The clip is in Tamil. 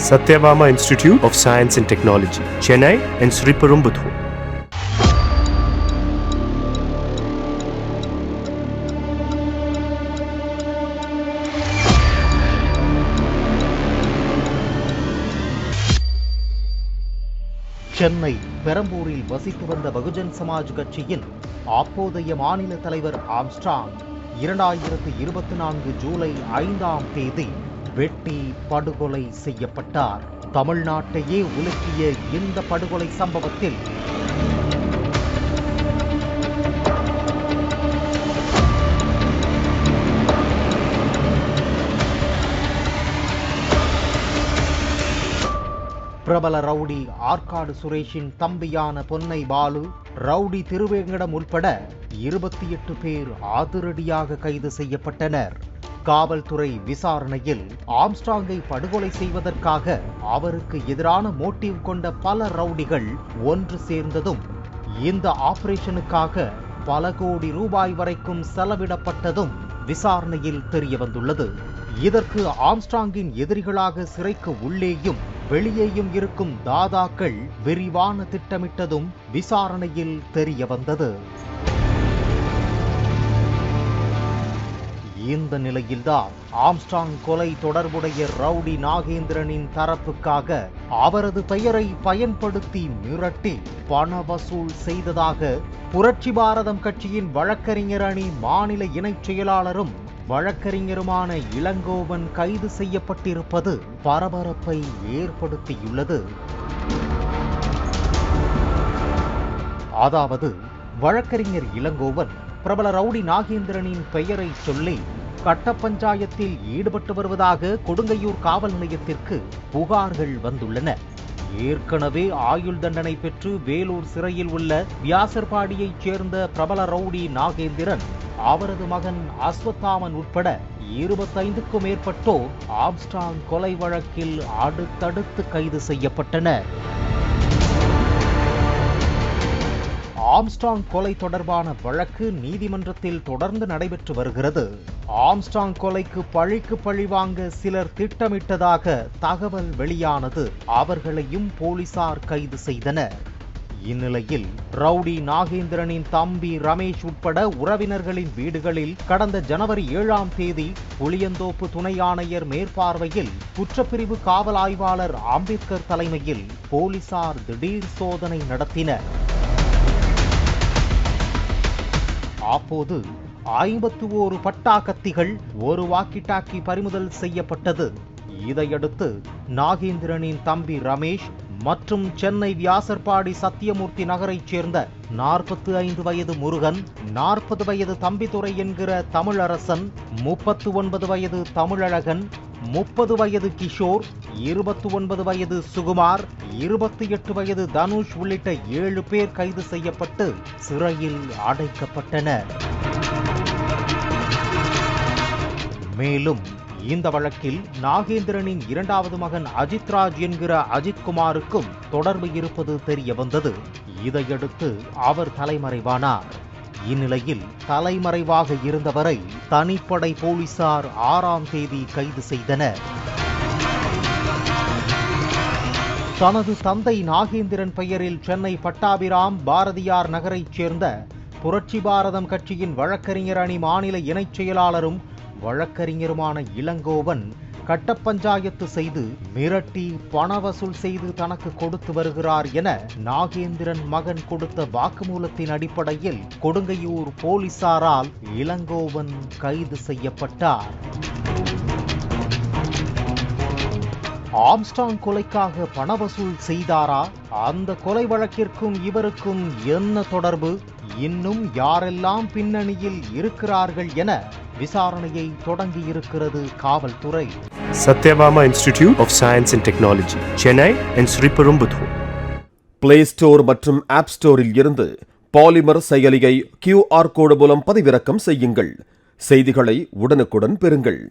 Satyabama Institute of Science and Technology, Chennai and Sriperumbudur. Chennai பெரம்பூரில் வசித்து வந்த பகுஜன் சமாஜ் கட்சியின் அப்போதைய மாநில தலைவர் ஆம்ஸ்ட்ராங் 2024 ஜூலை 5ஆம் தேதி வெட்டி படுகொலை செய்யப்பட்டார். தமிழ்நாட்டையே உலுக்கிய இந்த படுகொலை சம்பவத்தில் பிரபல ரவுடி ஆற்காடு சுரேஷின் தம்பியான பொன்னை பாலு, ரவுடி திருவேங்கடம் உட்பட 28 பேர் அதிரடியாக கைது செய்யப்பட்டனர். காவல்துறை விசாரணையில் ஆம்ஸ்ட்ராங்கை படுகொலை செய்வதற்காக அவருக்கு எதிரான மோட்டிவ் கொண்ட பல ரவுடிகள் ஒன்று சேர்ந்ததும், இந்த ஆபரேஷனுக்காக பல கோடி ரூபாய் வரைக்கும் செலவிடப்பட்டதும் விசாரணையில் தெரிய வந்துள்ளது. இதற்கு ஆம்ஸ்ட்ராங்கின் எதிரிகளாக சிறைக்கு உள்ளேயும் வெளியேயும் இருக்கும் தாதாக்கள் விரிவான திட்டமிட்டதும் விசாரணையில் தெரிய வந்தது. இந்த நிலையில்தான் ஆம்ஸ்ட்ராங் கொலை தொடர்புடைய ரவுடி நாகேந்திரனின் தரப்புக்காக அவரது பெயரை பயன்படுத்தி மிரட்டி பண வசூல் செய்ததாக புரட்சி பாரதம் கட்சியின் வழக்கறிஞர் அணி மாநில இணைச் செயலாளரும் வழக்கறிஞருமான இளங்கோவன் கைது செய்யப்பட்டிருப்பது பரபரப்பை ஏற்படுத்தியுள்ளது. அதாவது, வழக்கறிஞர் இளங்கோவன் பிரபல ரவுடி நாகேந்திரனின் பெயரை சொல்லி கட்ட பஞ்சாயத்தில் ஈடுபட்டு வருவதாக கொடுங்கையூர் காவல் நிலையத்திற்கு புகார்கள் வந்துள்ளன. ஏற்கனவே ஆயுள் தண்டனை பெற்று வேலூர் சிறையில் உள்ள வியாசர்பாடியைச் சேர்ந்த பிரபல ரவுடி நாகேந்திரன், அவரது மகன் அஸ்வத்தாமன் உட்பட 25க்கும் மேற்பட்டோர் ஆம்ஸ்ட்ராங் கொலை வழக்கில் அடுத்தடுத்து கைது செய்யப்பட்டனர். ஆம்ஸ்ட்ராங் கொலை தொடர்பான வழக்கு நீதிமன்றத்தில் தொடர்ந்து நடைபெற்று வருகிறது. ஆம்ஸ்ட்ராங் கொலைக்கு பழிக்கு பழி வாங்க சிலர் திட்டமிட்டதாக தகவல் வெளியானது. அவர்களையும் போலீசார் கைது செய்தனர். இந்நிலையில் ரவுடி நாகேந்திரனின் தம்பி ரமேஷ் உட்பட உறவினர்களின் வீடுகளில் கடந்த ஜனவரி 7ஆம் தேதி புளியந்தோப்பு துணை ஆணையர் மேற்பார்வையில் குற்றப்பிரிவு காவல் ஆய்வாளர் அம்பேத்கர் தலைமையில் போலீசார் திடீர் சோதனை நடத்தினர். அப்போது 51 பட்டா கத்திகள், ஒரு வாக்கி டாக்கி பறிமுதல் செய்யப்பட்டது. இதையடுத்து நாகேந்திரனின் தம்பி ரமேஷ் மற்றும் சென்னை வியாசர்பாடி சத்தியமூர்த்தி நகரைச் சேர்ந்த 45 வயது முருகன், 40 வயது தம்பிதுரை என்கிற தமிழரசன், 39 வயது தமிழழகன், 30 வயது கிஷோர், 29 வயது சுகுமார், 28 வயது தனுஷ் உள்ளிட்ட 7 பேர் கைது செய்யப்பட்டு சிறையில் அடைக்கப்பட்டனர். மேலும் இந்த வழக்கில் நாகேந்திரனின் 2வது மகன் அஜித்ராஜ் என்கிற அஜித்குமாருக்கும் தொடர்பு இருப்பது தெரிய வந்தது. இதையடுத்து அவர் தலைமறைவானார். இந்நிலையில் தலைமறைவாக இருந்தவரை தனிப்படை போலீசார் 6ஆம் தேதி கைது செய்தனர். தனது தந்தை நாகேந்திரன் பெயரில் சென்னை பட்டாபிராம் பாரதியார் நகரைச் சேர்ந்த புரட்சி பாரதம் கட்சியின் வழக்கறிஞர் அணி மாநில இணைச் செயலாளரும் வழக்கறிஞருமான இளங்கோவன் கட்ட பஞ்சாயத்து செய்து மிரட்டி பண வசூல் செய்து தனக்கு கொடுத்து வருகிறார் என நாகேந்திரன் மகன் கொடுத்த வாக்குமூலத்தின் அடிப்படையில் கொடுங்கையூர் போலீசாரால் இளங்கோவன் கைது செய்யப்பட்டார். ஆம்ஸ்ட்ராங் கொலைக்காக பண வசூல் செய்தாரா? அந்த கொலை வழக்கிற்கும் இவருக்கும் என்ன தொடர்பு? இன்னும் யாரெல்லாம் பின்னணியில் இருக்கிறார்கள் என விசாரணையை தொடங்கியிருக்கிறது காவல்துறை. Satyabama Institute of Science and Technology, Chennai and Sriperumbudur. Play store மற்றும் ஆப் ஸ்டோரில் இருந்து பாலிமர் செயலியை QR கோடு மூலம் பதிவிறக்கம் செய்யுங்கள். செய்திகளை உடனுக்குடன் பெறுங்கள்.